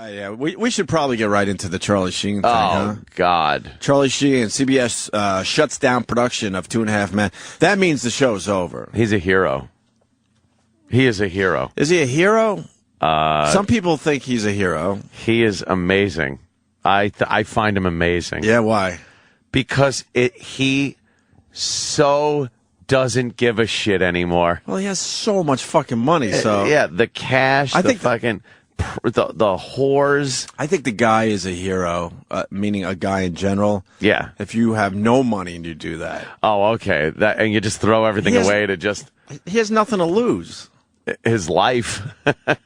Yeah, we should probably get right into the Charlie Sheen thing. Oh, God. Charlie Sheen, CBS shuts down production of 2.5 Men. That means the show's over. He's a hero. He is a hero. Is he a hero? Some people think he's a hero. He is amazing. I find him amazing. Yeah, why? Because he so doesn't give a shit anymore. Well, he has so much fucking money, so... Yeah, the cash, the whores. I think the guy is a hero, meaning a guy in general. Yeah. If you have no money and you do that. Oh, okay. And you just throw everything away to just... He has nothing to lose. His life.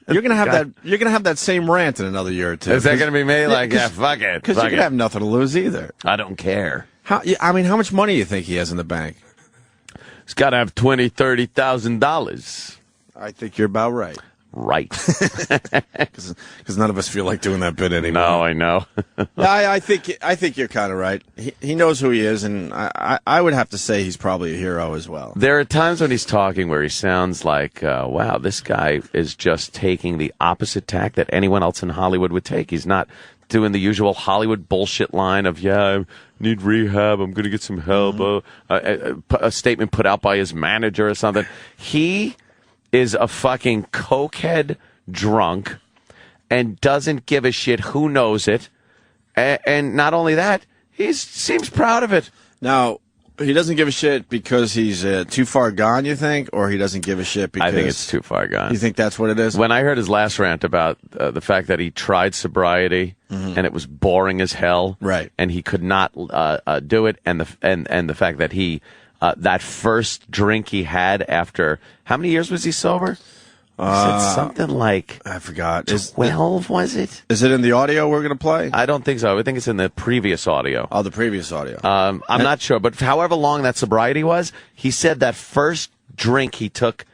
You're gonna have that. You're gonna have that same rant in another year or two. Is that gonna be me? Like, yeah, fuck it. Because you're gonna have nothing to lose either. I don't care. How much money do you think he has in the bank? He's got to have $20,000-$30,000. I think you're about right. Right. Because none of us feel like doing that bit anymore. No, I know. I think you're kind of right. He knows who he is, and I would have to say he's probably a hero as well. There are times when he's talking where he sounds like, wow, this guy is just taking the opposite tack that anyone else in Hollywood would take. He's not doing the usual Hollywood bullshit line of, yeah, I need rehab, I'm going to get some help, a statement put out by his manager or something. He is a fucking cokehead drunk and doesn't give a shit who knows it. And not only that, he seems proud of it. Now, he doesn't give a shit because he's too far gone, you think? Or he doesn't give a shit because... I think it's too far gone. You think that's what it is? When I heard his last rant about the fact that he tried sobriety and it was boring as hell. Right. And he could not do it. And the fact that he... that first drink he had after... How many years was he sober? He said something like... I forgot. 12, was it? Is it in the audio we're going to play? I don't think so. I think it's in the previous audio. Oh, the previous audio. I'm not sure. But however long that sobriety was, he said that first drink he took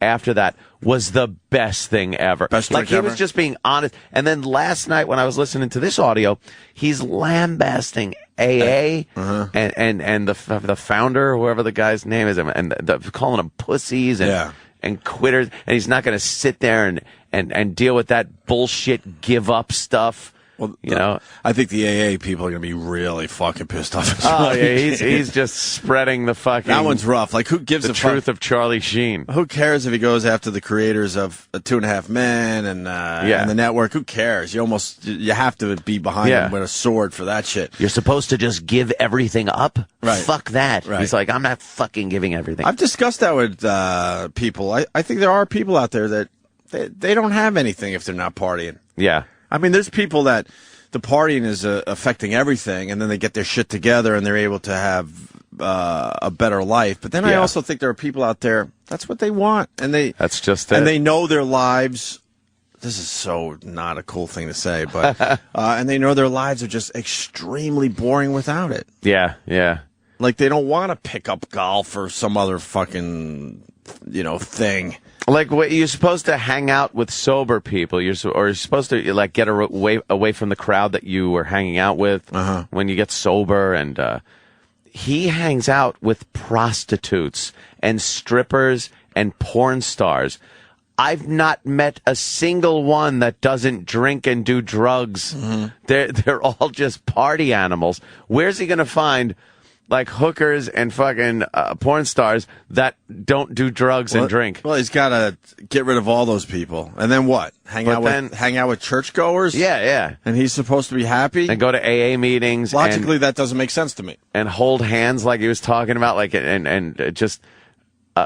after that was the best thing ever. Best drink like he ever? was just being honest. And then last night when I was listening to this audio, he's lambasting AA and the founder, whoever the guy's name is, and calling them pussies and quitters. And he's not going to sit there and deal with that bullshit give up stuff. Well, you know, I think the AA people are going to be really fucking pissed off. Oh, yeah, he's just spreading the fucking... That one's rough. Like, who gives the truth of Charlie Sheen? Who cares if he goes after the creators of 2.5 Men and the network? Who cares? You have to be behind him with a sword for that shit. You're supposed to just give everything up? Right. Fuck that. Right. He's like, I'm not fucking giving everything. I've discussed that with people. I think there are people out there that they don't have anything if they're not partying. Yeah. I mean, there's people that the partying is affecting everything, and then they get their shit together and they're able to have a better life. But then I also think there are people out there, that's what they want. And that's just it. And they know their lives. This is so not a cool thing to say, but and they know their lives are just extremely boring without it. Yeah, yeah. Like they don't want to pick up golf or some other fucking, thing. Like, you're supposed to hang out with sober people. You're supposed to like get away from the crowd that you were hanging out with when you get sober. And he hangs out with prostitutes and strippers and porn stars. I've not met a single one that doesn't drink and do drugs. They're all just party animals. Where's he going to find like hookers and fucking porn stars that don't do drugs and drink? Well, he's got to get rid of all those people. And then what? Hang out with churchgoers? Yeah, yeah. And he's supposed to be happy? And go to AA meetings. Logically, that doesn't make sense to me. And hold hands like he was talking about, like, and just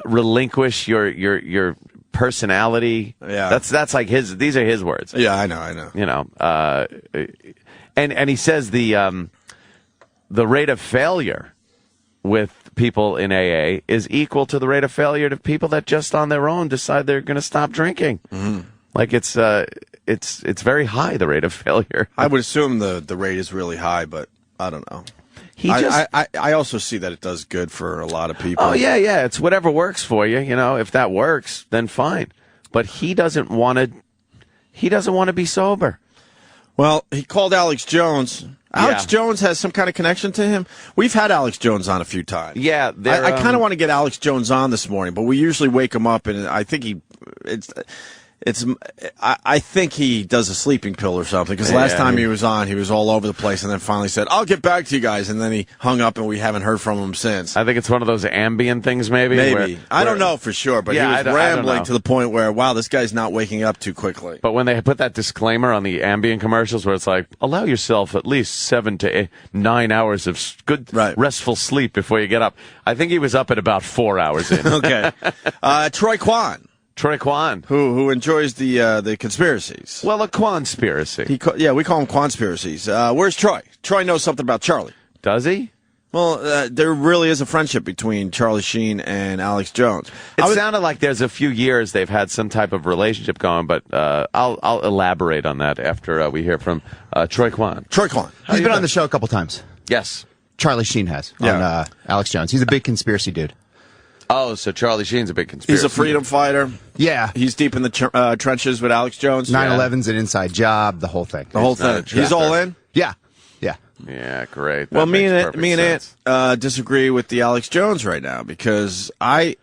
relinquish your personality. Yeah. That's like these are his words. Yeah, I know. You know, and he says the rate of failure with people in AA is equal to the rate of failure to people that just on their own decide they're going to stop drinking. Like it's very high, the rate of failure. I would assume the rate is really high, but I don't know. I also see that it does good for a lot of people. Oh yeah. It's whatever works for you. You know, if that works, then fine. But he doesn't want to be sober. Well, he called Alex Jones. Alex Jones has some kind of connection to him. We've had Alex Jones on a few times. Yeah. I kind of want to get Alex Jones on this morning, but we usually wake him up, and I think I think he does a sleeping pill or something, because last time he was on, he was all over the place and then finally said, I'll get back to you guys, and then he hung up and we haven't heard from him since. I think it's one of those Ambien things, maybe. I don't know for sure, but he was rambling to the point where, wow, this guy's not waking up too quickly. But when they put that disclaimer on the Ambien commercials where it's like, allow yourself at least 7 to 9 hours of good restful sleep before you get up, I think he was up at about 4 hours in. Okay. Troy Kwan. Troy Kwan, who enjoys the conspiracies. Well, a Kwanspiracy. We call him Kwanspiracies. Where's Troy? Troy knows something about Charlie. Does he? Well, there really is a friendship between Charlie Sheen and Alex Jones. It sounded like there's a few years they've had some type of relationship going, but I'll elaborate on that after we hear from Troy Kwan. Troy Kwan. He's been on the show a couple times. Yes. Charlie Sheen has on Alex Jones. He's a big conspiracy dude. Oh, so Charlie Sheen's a big conspiracy. He's a freedom fighter. Yeah. He's deep in the trenches with Alex Jones. 9/11's an inside job, the whole thing. The whole thing. He's all in? Yeah. Yeah, great. Well, me and Ant disagree with the Alex Jones right now, because I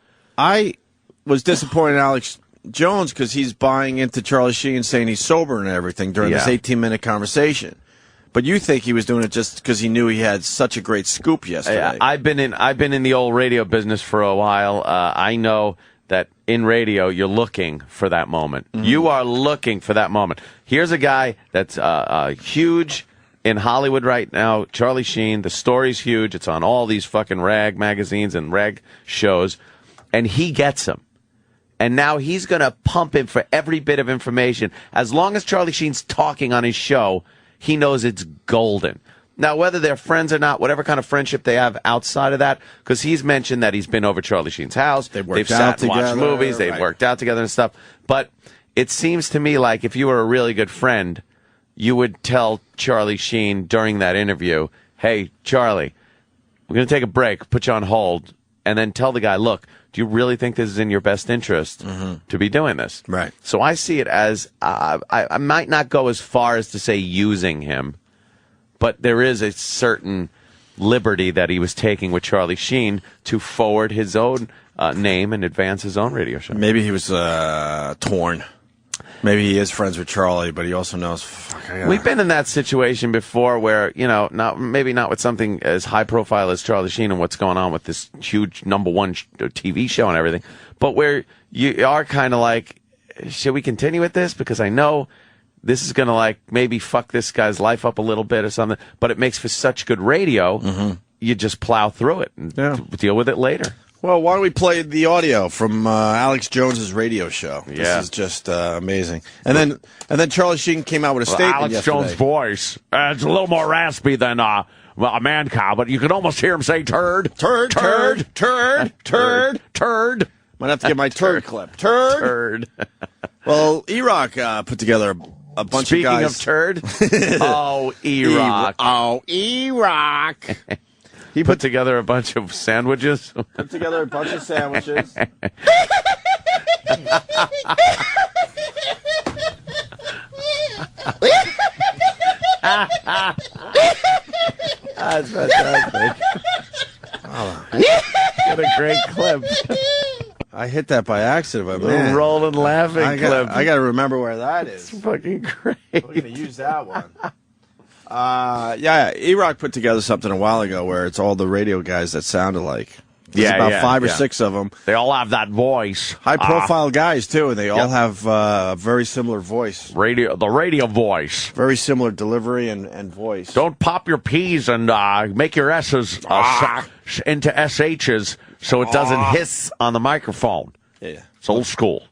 was disappointed in Alex Jones because he's buying into Charlie Sheen saying he's sober and everything during this 18-minute conversation. But you think he was doing it just because he knew he had such a great scoop yesterday? I've been in the old radio business for a while. I know that in radio you're looking for that moment. Mm-hmm. You are looking for that moment. Here's a guy that's huge in Hollywood right now, Charlie Sheen. The story's huge. It's on all these fucking rag magazines and rag shows, and he gets him. And now he's going to pump him for every bit of information. As long as Charlie Sheen's talking on his show, he knows it's golden. Now, whether they're friends or not, whatever kind of friendship they have outside of that, because he's mentioned that he's been over Charlie Sheen's house. They've sat and watched movies. They've worked out together and stuff. But it seems to me like if you were a really good friend, you would tell Charlie Sheen during that interview, hey, Charlie, we're going to take a break, put you on hold, and then tell the guy, look, do you really think this is in your best interest to be doing this? Right. So I see it as, I might not go as far as to say using him, but there is a certain liberty that he was taking with Charlie Sheen to forward his own name and advance his own radio show. Maybe he was torn. Maybe he is friends with Charlie, but he also knows. We've been in that situation before where, maybe not with something as high profile as Charlie Sheen and what's going on with this huge #1 TV show and everything, but where you are kind of like, should we continue with this? Because I know this is going to maybe fuck this guy's life up a little bit or something, but it makes for such good radio, you just plow through it and deal with it later. Well, why don't we play the audio from Alex Jones's radio show? Yeah. This is just amazing. And then Charlie Sheen came out with a statement Alex yesterday. Jones' voice, it's a little more raspy than a man cow, but you can almost hear him say turd. Turd, turd, turd, turd, turd. Might have to get my turd clip. Turd. Well, E-Rock put together a bunch of guys. Speaking of turd, E-Rock. E-Rock. He put together a bunch of sandwiches. Put together a bunch of sandwiches. That's fantastic. What a great clip. I hit that by accident, but man. Rolling laughing clip. I got to remember where that is. It's fucking great. We're going to use that one. E-Rock put together something a while ago where it's all the radio guys that sound alike. There's about 5 or 6 of them. They all have that voice. High-profile guys, too, and they all have a very similar voice. The radio voice. Very similar delivery and voice. Don't pop your P's and make your S's into SH's so it doesn't hiss on the microphone. Yeah. It's old school.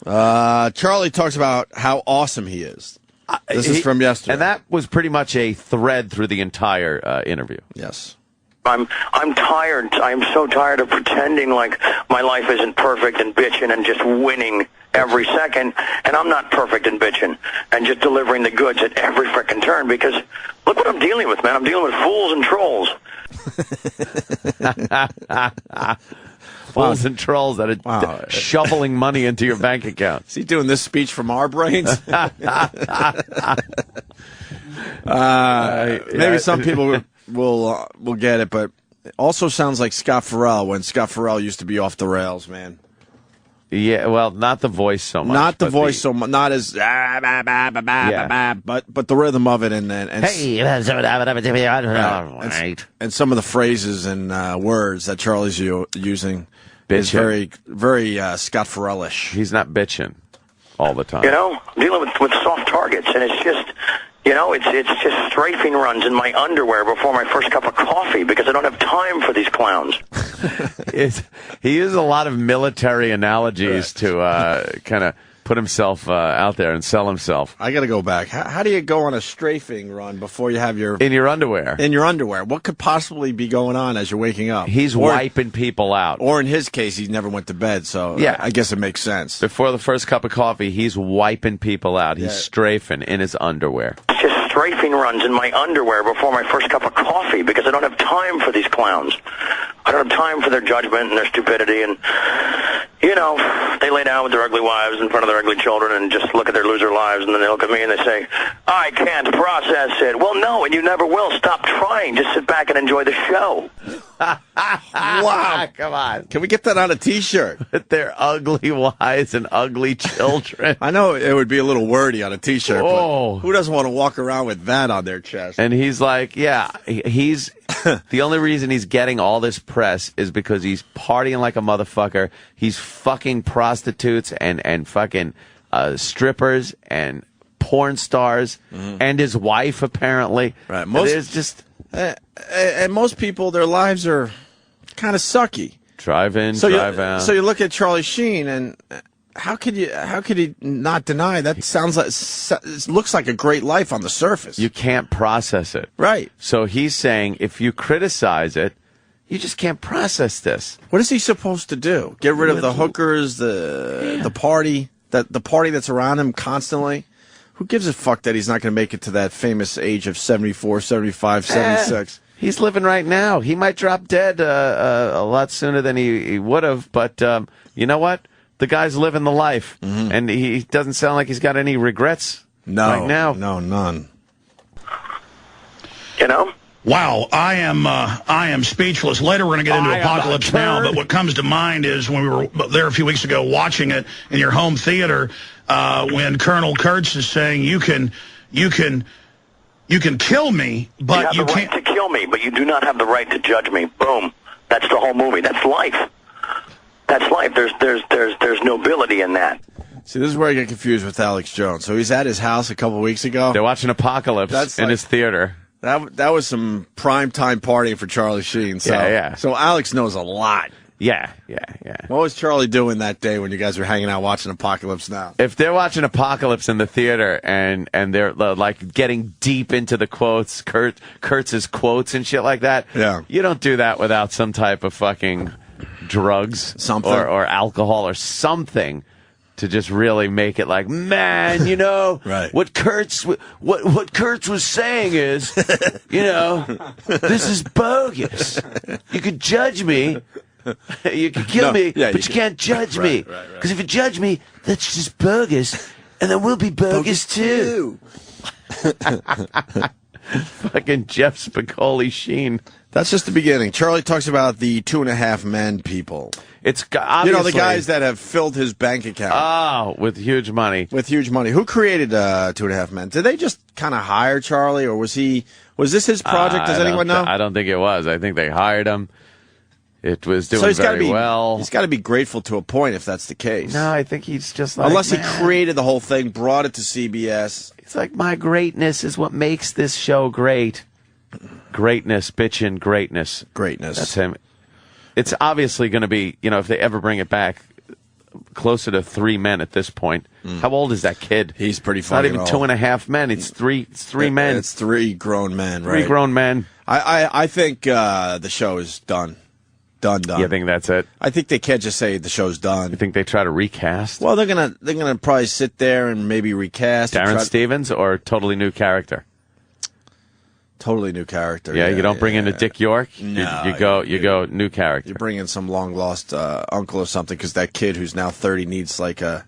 Charlie talks about how awesome he is. This is from yesterday. And that was pretty much a thread through the entire interview. Yes. I'm tired. I'm so tired of pretending like my life isn't perfect and bitching and just winning every second. And I'm not perfect and bitching and just delivering the goods at every frickin' turn, because look what I'm dealing with, man. I'm dealing with fools and trolls. Fools and trolls that are shoveling money into your bank account. Is he doing this speech from our brains? Maybe some people will get it, but it also sounds like Scott Farrell when Scott Farrell used to be off the rails, man. Yeah, well, not the voice so much. Not the voice so much. Not as but the rhythm of it and Hey, and some of the phrases and words that Charlie's using is very, very Scott Farrell-ish. He's not bitching all the time. You know, dealing with soft targets, and it's just, you know, it's just strafing runs in my underwear before my first cup of coffee because I don't have time for these clowns. He uses a lot of military analogies to kind of put himself out there and sell himself. I got to go back. How do you go on a strafing run before you have in your underwear? In your underwear. What could possibly be going on as you're waking up? He's wiping people out. Or in his case, he never went to bed, so yeah. I guess it makes sense. Before the first cup of coffee, he's wiping people out. He's strafing in his underwear. It's just strafing runs in my underwear before my first cup of coffee because I don't have time for these clowns. I don't have time for their judgment and their stupidity, and, you know, they lay down with their ugly wives in front of their ugly children and just look at their loser lives, and then they look at me and they say, I can't process it. Well, no, and you never will. Stop trying. Just sit back and enjoy the show. Wow. Come on. Can we get that on a T-shirt? With their ugly wives and ugly children. I know it would be a little wordy on a T-shirt, but who doesn't want to walk around with that on their chest? And he's like, yeah, he's... the only reason he's getting all this press is because he's partying like a motherfucker. He's fucking prostitutes and fucking strippers and porn stars and his wife, apparently. Right. There's just... and most people, their lives are kind of sucky. Drive in, drive out. So you look at Charlie Sheen, and how could he not deny that? It looks like a great life on the surface. You can't process it. Right. So he's saying if you criticize it, you just can't process this. What is he supposed to do? Get rid of the hookers, the party, the party that's around him constantly? Who gives a fuck that he's not going to make it to that famous age of 74, 75, 76? He's living right now. He might drop dead a lot sooner than he would have, but you know what? The guy's living the life, and he doesn't sound like he's got any regrets right now. No, none. You know? Wow, I am speechless. Later we're going to get into Apocalypse Now, but what comes to mind is when we were there a few weeks ago watching it in your home theater, when Colonel Kurtz is saying you can kill me, but you have the right to kill me, but you do not have the right to judge me. Boom. That's the whole movie. That's life. That's life. There's nobility in that. See, this is where I get confused with Alex Jones. So he's at his house a couple weeks ago. They're watching Apocalypse in his theater. That was some prime time partying for Charlie Sheen. So, yeah. So Alex knows a lot. Yeah. What was Charlie doing that day when you guys were hanging out watching Apocalypse Now? If they're watching Apocalypse in the theater and they're like getting deep into the quotes, Kurtz's quotes and shit like that, you don't do that without some type of fucking drugs, something, or alcohol or something to just really make it like, man, you know, right. what Kurtz was saying is, you know, this is bogus. You could judge me. You can kill me, but you can't judge me. Because if you judge me, that's just bogus. And then we'll be bogus too. Fucking Jeff Spicoli Sheen. That's just the beginning. Charlie talks about the 2.5 Men people. It's obviously, the guys that have filled his bank account. Oh, with huge money. With huge money. Who created 2.5 Men? Did they just kind of hire Charlie, or was this his project? Does anyone know? I don't think it was. I think they hired him. It was doing very well. He's got to be grateful to a point if that's the case. No, I think he's just like, unless he created the whole thing, brought it to CBS. It's like, my greatness is what makes this show great. Greatness, bitchin', greatness. Greatness. That's him. It's obviously going to be, if they ever bring it back, closer to 3 men at this point. How old is that kid? He's pretty fucking old. Not even 2.5 men. It's three men. It's 3 grown men, right? 3 grown men. I think the show is done. Done. You think that's it? I think they can't just say the show's done. You think they try to recast? Well, they're gonna probably sit there and maybe recast. Darren Stevens or totally new character? Totally new character. Yeah, you don't bring in a Dick York. No, you go new character. You bring in some long lost uncle or something, because that kid who's now 30 needs like a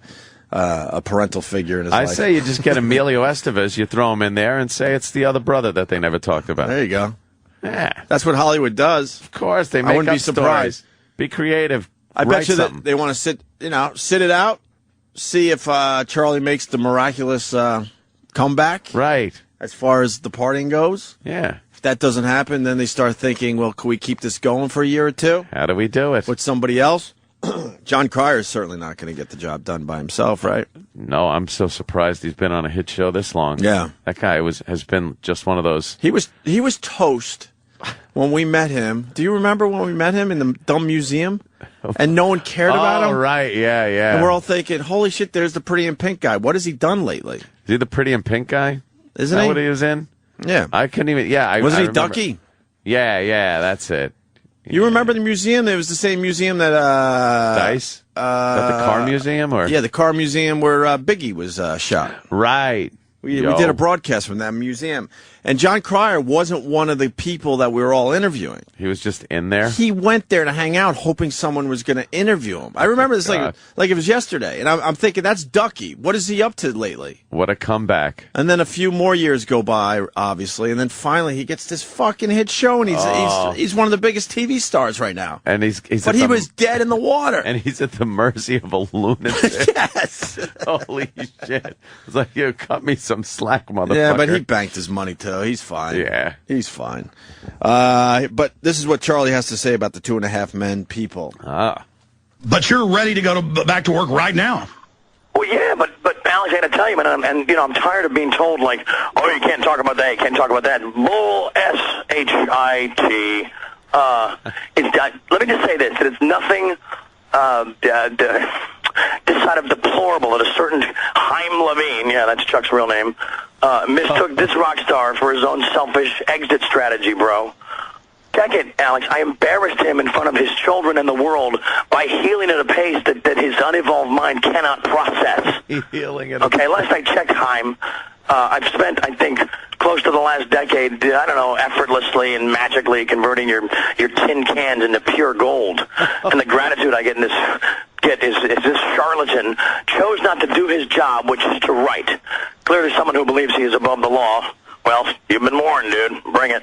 parental figure in his life. I say you just get Emilio Estevez, you throw him in there, and say it's the other brother that they never talked about. There you go. Yeah, that's what Hollywood does. Of course, they make I wouldn't up be surprised. Stories. Be creative. I Write bet you something. that they want to sit it out, see if Charlie makes the miraculous comeback. Right. As far as the partying goes. Yeah. If that doesn't happen, then they start thinking, well, can we keep this going for a year or two? How do we do it? With somebody else? John Cryer is certainly not going to get the job done by himself, right? No, I'm so surprised he's been on a hit show this long. Yeah. That guy has been just one of those. He was toast when we met him. Do you remember when we met him in the dumb museum? And no one cared about him? Oh, right. Yeah, yeah. And we're all thinking, holy shit, there's the Pretty in Pink guy. What has he done lately? Is he the Pretty in Pink guy? Isn't that he? what he was in? Yeah. I couldn't even. Yeah. Wasn't I he remember. Ducky? Yeah, that's it. You remember the museum? It was the same museum that Dice? Is that the car museum? Or yeah, the car museum where Biggie was shot. Right. We did a broadcast from that museum. And John Cryer wasn't one of the people that we were all interviewing. He was just in there? He went there to hang out, hoping someone was going to interview him. I remember this like it was yesterday. And I'm thinking, that's Ducky. What is he up to lately? What a comeback. And then a few more years go by, obviously. And then finally he gets this fucking hit show. And he's one of the biggest TV stars right now. And he's but he was dead in the water. And he's at the mercy of a lunatic. Yes. Holy shit. It's like, you cut me some slack, motherfucker. Yeah, but he banked his money, too. He's fine. Yeah. He's fine. But this is what Charlie has to say about the 2.5 Men people. But you're ready to go back to work right now. Well, yeah, but Alex, I got to tell you, man, and you know, I'm tired of being told, like, oh, you can't talk about that, you can't talk about that. Bull, S-H-I-T. Let me just say this, that it's nothing this side of deplorable that a certain Chaim Levine, yeah, that's Chuck's real name, mistook this rock star for his own selfish exit strategy, bro. Check it, Alex. I embarrassed him in front of his children and the world by healing at a pace that his unevolved mind cannot process. Healing at Okay, last I checked, Chaim, I've spent, I think, close to the last decade, I don't know, effortlessly and magically converting your tin cans into pure gold. And the gratitude I get is this charlatan chose not to do his job, which is to write. Clearly someone who believes he is above the law. Well, you've been warned, dude. Bring it.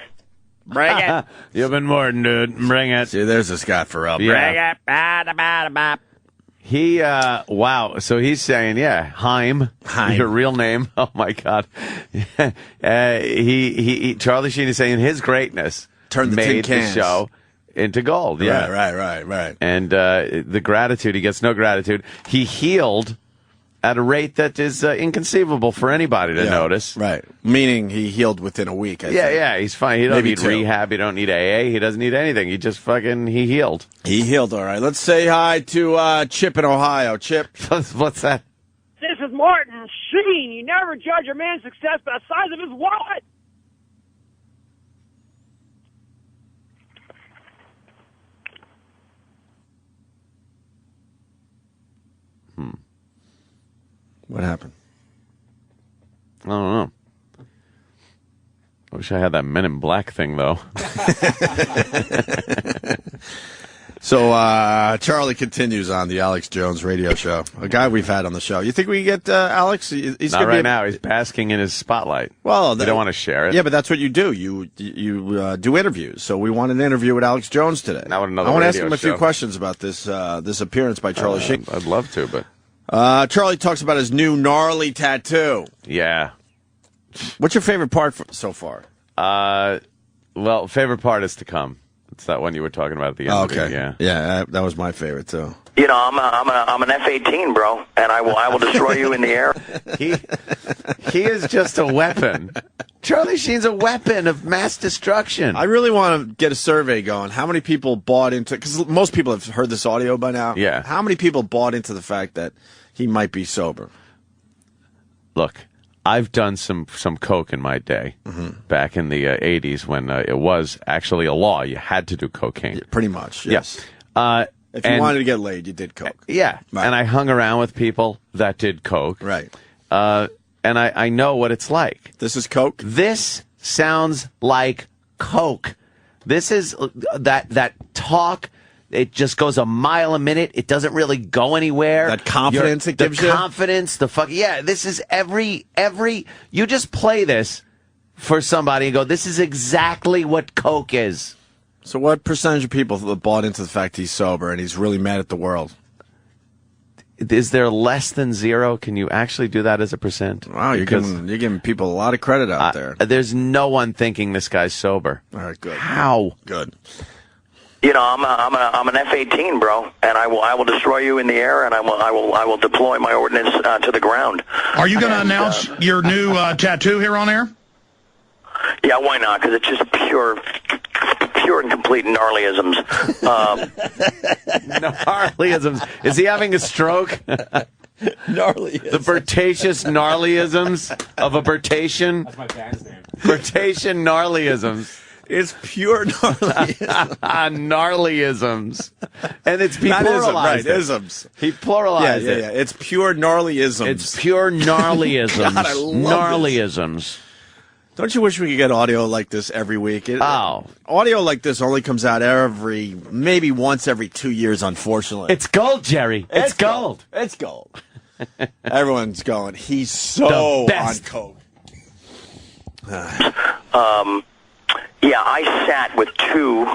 Bring it. You've been warned, dude. Bring it. See, there's a Scott Farrell. Yeah. He, wow. So he's saying, yeah, Chaim, your real name. Oh my God. Charlie Sheen is saying his greatness turned the tin made cans. the show into gold. Yeah. Right. And, the gratitude, he gets no gratitude. He healed at a rate that is inconceivable for anybody to notice. Right. Meaning he healed within a week. I think. Yeah, he's fine. He don't Maybe need two. rehab. He don't need AA. He doesn't need anything. He just he healed. He healed, all right. Let's say hi to Chip in Ohio. Chip. What's that? This is Martin Sheen. You never judge a man's success by the size of his wallet. What happened? I don't know. I wish I had that Men in Black thing, though. So Charlie continues on the Alex Jones radio show, a guy we've had on the show. You think we get Alex? He's Not right now. He's basking in his spotlight. Well, we don't want to share it. Yeah, but that's what you do. You do interviews. So we want an interview with Alex Jones today. I want another I want to ask radio him a few show. questions about this appearance by Charlie Sheen. I'd love to, but Charlie talks about his new gnarly tattoo. yeah. What's your favorite part so far? Well, favorite part is to come. It's that one you were talking about at the end. Okay. Of it, Yeah, that was my favorite too. You know, I'm an F-18, bro, and I will destroy you in the air. He is just a weapon. Charlie Sheen's a weapon of mass destruction. I really want to get a survey going. How many people bought into? Because most people have heard this audio by now. Yeah. How many people bought into the fact that he might be sober? Look, I've done some coke in my day, back in the 80s when it was actually a law. You had to do cocaine. Pretty much. Yes. If you and- wanted to get laid, you did coke. Yeah, Right. and I hung around with people that did coke. Right. And I know what it's like. This is coke. This sounds like coke. This is that talk. It just goes a mile a minute. It doesn't really go anywhere. That confidence it gives you? The confidence, yeah, this is every, you just play this for somebody and go, this is exactly what coke is. So what percentage of people have bought into the fact he's sober and he's really mad at the world? Is there less than 0? Can you actually do that as a percent? Wow, you're giving people a lot of credit out there. There's no one thinking this guy's sober. All right, good. How? Good. You know, I'm an F-18, bro, and I will destroy you in the air, and I will deploy my ordnance to the ground. Are you going to announce your new tattoo here on air? Yeah, why not? Because it's just pure and complete gnarlyisms. Gnarlyisms. Is he having a stroke? Gnarlyisms. The Bertatious gnarlyisms of a Bertation. That's my band's name. Bertation gnarlyisms. It's pure gnarlyism. Gnarlyisms. And it's he Not pluralized right, it. isms. He pluralized it. Yeah. It's pure gnarlyisms. It's pure gnarlyisms. God, I love Gnarlyisms. Don't you wish we could get audio like this every week? Audio like this only comes out maybe once every 2 years, unfortunately. It's gold, Jerry. It's gold. It's gold. Everyone's going, he's so on coke. Yeah, I sat with two,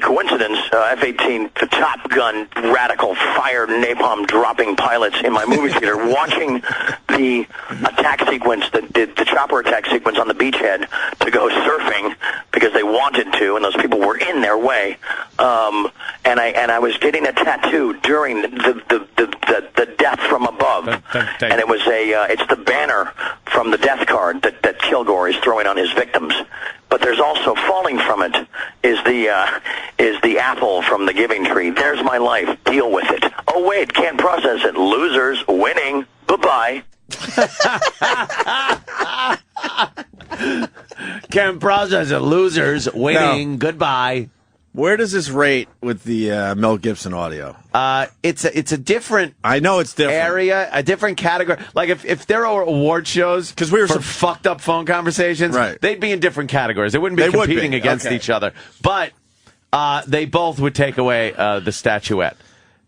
coincidence, F-18 Top Gun radical fire napalm dropping pilots in my movie theater watching the attack sequence, the chopper attack sequence on the beachhead to go surfing because they wanted to, and those people were in their way. And I was getting a tattoo during the death from above, and it was it's the banner from the death card that Kilgore is throwing on his victims. But there's also falling from it is the apple from the giving tree. There's my life. Deal with it. Oh wait, can't process it. Losers, winning. Bye-bye. Can't process it. Losers, winning. Goodbye. Where does this rate with the Mel Gibson audio? It's a different. I know it's different area, a different category. Like if there are award shows, because we were for fucked up phone conversations, right, they'd be in different categories. They wouldn't be competing against each other. But they both would take away the statuette.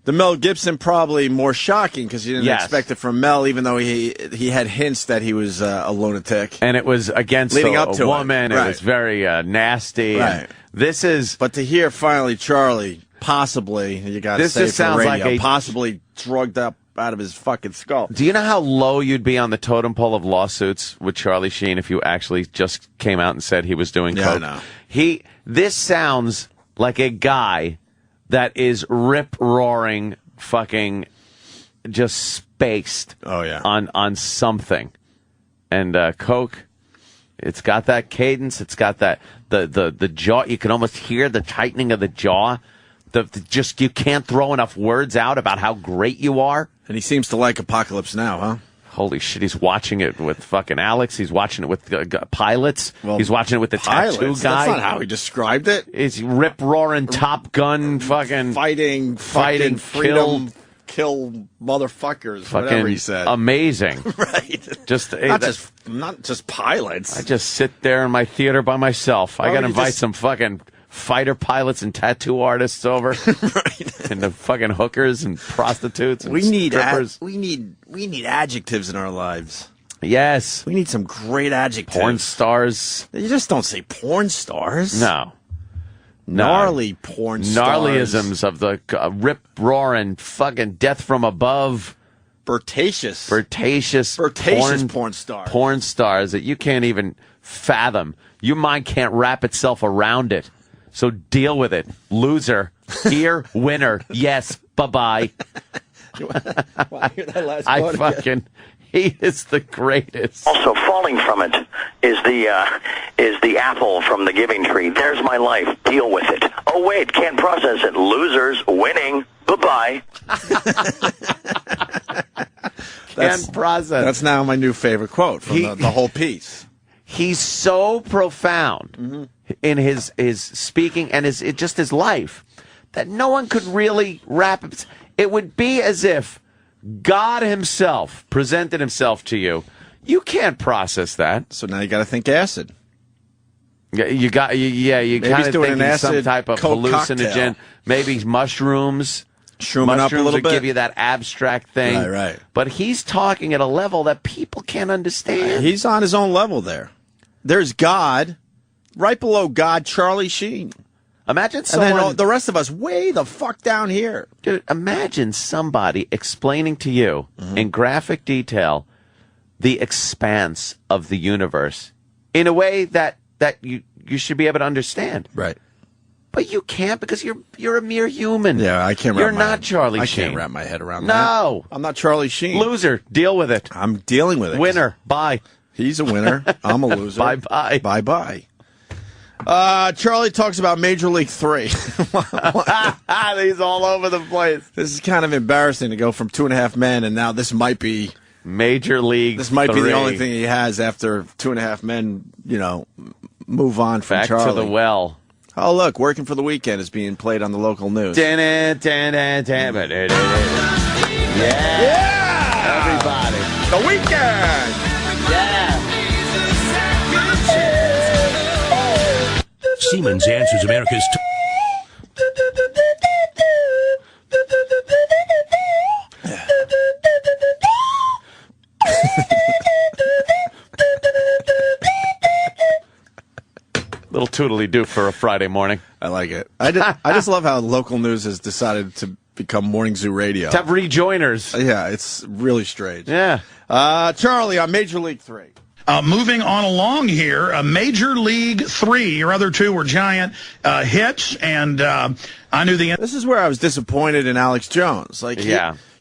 The Mel Gibson probably more shocking because you didn't expect it from Mel, even though he had hints that he was a lunatic, and it was against leading up to woman. It was very nasty. Right. This is, but to hear finally Charlie possibly, you got to say for radio, possibly drugged up out of his fucking skull. Do you know how low you'd be on the totem pole of lawsuits with Charlie Sheen if you actually just came out and said he was doing coke? No. This sounds like a guy that is rip-roaring, fucking just spaced. Oh yeah, on something, and coke. It's got that cadence. It's got that the jaw. You can almost hear the tightening of the jaw. Just you can't throw enough words out about how great you are. And he seems to like Apocalypse Now, huh? Holy shit! He's watching it with fucking Alex. He's watching it with pilots. Well, he's watching it with the tattoo guy. That's not how he described it. It's rip roaring Top Gun, fucking fighting, freedom. Kill motherfuckers, whatever he said. Amazing. Right. Not just pilots. I just sit there in my theater by myself. I got to invite some fucking fighter pilots and tattoo artists over. Right. And the fucking hookers and prostitutes and strippers. We need adjectives in our lives. Yes. We need some great adjectives. Porn stars. You just don't say porn stars. No. Gnarly porn stars. Gnarlyisms of the rip-roaring fucking death from above. Bertatious porn stars. Porn stars that you can't even fathom. Your mind can't wrap itself around it. So deal with it. Loser. Here, winner. Yes. Bye-bye. I hear that last quote again. He is the greatest. Also, falling from it is the apple from the giving tree. There's my life. Deal with it. Oh wait, can't process it. Losers, winning. Bye-bye. Can't process. That's now my new favorite quote from the whole piece. He's so profound in his speaking and his life that no one could really wrap it. It would be as if God himself presented himself to you. You can't process that. So now you got to think acid. You kind of think some type of hallucinogen, cocktail. Maybe mushrooms. Shrooming up a little bit. Give you that abstract thing. Right. But he's talking at a level that people can't understand. He's on his own level there. There's God. Right below God, Charlie Sheen. Imagine someone... And then the rest of us way the fuck down here. Dude, imagine somebody explaining to you in graphic detail the expanse of the universe in a way that you should be able to understand. Right. But you can't because you're a mere human. Yeah, I can't. You're not Charlie I Sheen. can't wrap my head around that. No, I'm not Charlie Sheen. Loser. Deal with it. I'm dealing with it. Winner. Bye. He's a winner. I'm a loser. Bye bye. Bye bye. Charlie talks about Major League 3. He's all over the place. This is kind of embarrassing to go from 2.5 Men, and now this might be Major League. This might 3. be the only thing he has after 2.5 Men. Move on from Back Charlie. to the well. Oh, look, Working for the Weekend is being played on the local news. Yeah. Everybody. The Weekend! Yeah. Siemens answers America's... Little toodly-doo for a Friday morning. I like it. I just love how local news has decided to become Morning Zoo Radio. To have rejoiners. Yeah, it's really strange. Yeah. Charlie, on Major League 3. Moving on along here, Major League 3. Your other two were giant hits, and I knew the... This is where I was disappointed in Alex Jones.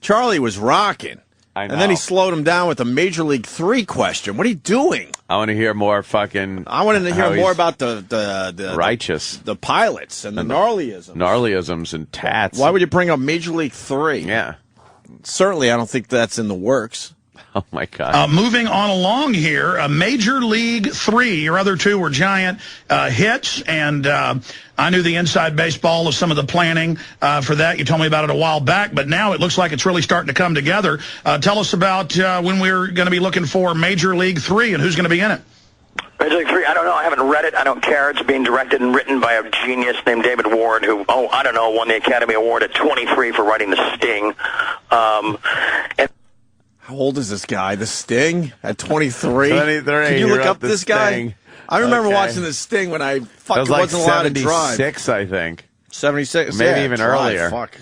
Charlie was rocking. I know. And then he slowed him down with a Major League 3 question. What are you doing? I want to hear more fucking... I wanted to hear more about the righteous. The pilots and the gnarlyisms. Gnarlyisms and tats. Why would you bring up Major League 3? Yeah. Certainly, I don't think that's in the works. Oh, my God. Moving on along here, Major League 3. Your other two were giant hits, and I knew the inside baseball of some of the planning for that. You told me about it a while back, but now it looks like it's really starting to come together. Tell us about when we're going to be looking for Major League 3 and who's going to be in it. Major League 3, I don't know. I haven't read it. I don't care. It's being directed and written by a genius named David Ward, who, I don't know, won the Academy Award at 23 for writing The Sting. How old is this guy? The Sting at 23? 23. Can you look up this guy? Sting. I remember watching The Sting when I fucking like wasn't allowed to drive. 76, I think. 76? Maybe yeah, even drive, earlier. Fuck.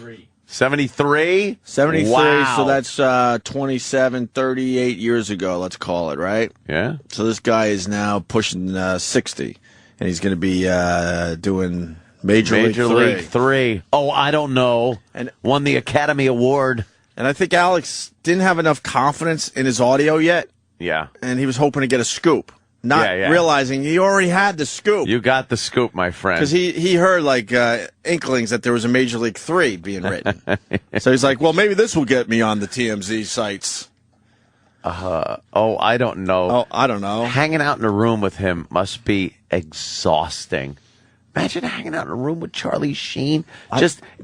73? 73, Wow. so that's 27, 38 years ago, let's call it, right? Yeah. So this guy is now pushing 60, and he's going to be doing Major League 3. Oh, I don't know. And won the Academy Award. And I think Alex didn't have enough confidence in his audio yet. Yeah. And he was hoping to get a scoop, not realizing he already had the scoop. You got the scoop, my friend. Because he heard like inklings that there was a Major League 3 being written. So he's like, well, maybe this will get me on the TMZ sites. I don't know. Oh, I don't know. Hanging out in a room with him must be exhausting. Imagine hanging out in a room with Charlie Sheen.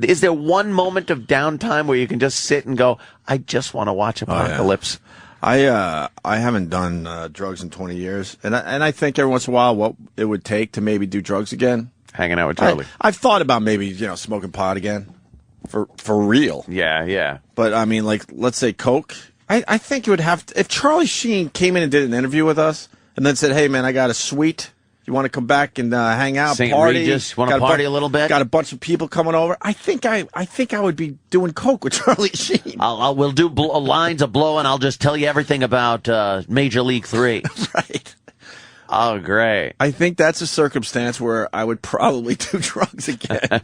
Is there one moment of downtime where you can just sit and go, I just want to watch Apocalypse? I haven't done drugs in 20 years, and I think every once in a while what it would take to maybe do drugs again. Hanging out with Charlie. I've thought about maybe smoking pot again, for real. Yeah. But I mean, like, let's say coke. I think you would have to, if Charlie Sheen came in and did an interview with us and then said, hey man, I got a suite. You want to come back and hang out, St. party? Regis, want to party a little bit? Got a bunch of people coming over. I think I would be doing coke with Charlie Sheen. We'll do lines of blow, and I'll just tell you everything about Major League 3. Right. Oh, great. I think that's a circumstance where I would probably do drugs again.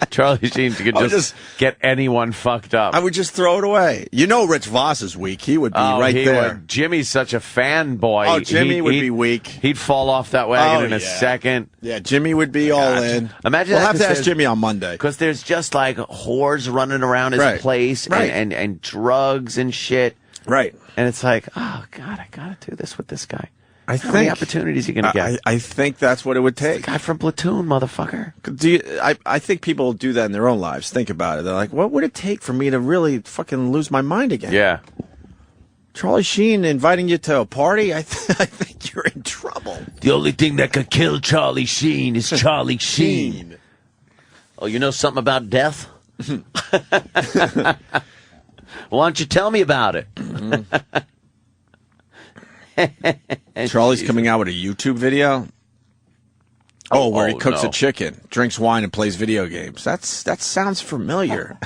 Charlie Sheen could just get anyone fucked up. I would just throw it away. Rich Voss is weak. He would be right there. Jimmy's such a fanboy. Oh, Jimmy would be weak. He'd fall off that wagon in a second. Yeah, Jimmy would be all in. Imagine we'll have to ask Jimmy on Monday. Because there's just like whores running around his place and drugs and shit. Right. And it's like, oh, God, I got to do this with this guy. How many opportunities are you going to get? I think that's what it would take. It's the guy from Platoon, motherfucker. I think people do that in their own lives. Think about it. They're like, what would it take for me to really fucking lose my mind again? Yeah. Charlie Sheen inviting you to a party? I think you're in trouble. The only thing that could kill Charlie Sheen is Charlie Sheen. Oh, you know something about death? Why don't you tell me about it? Charlie's coming out with a YouTube video. Oh, where he cooks no. a chicken, drinks wine, and plays video games. That sounds familiar.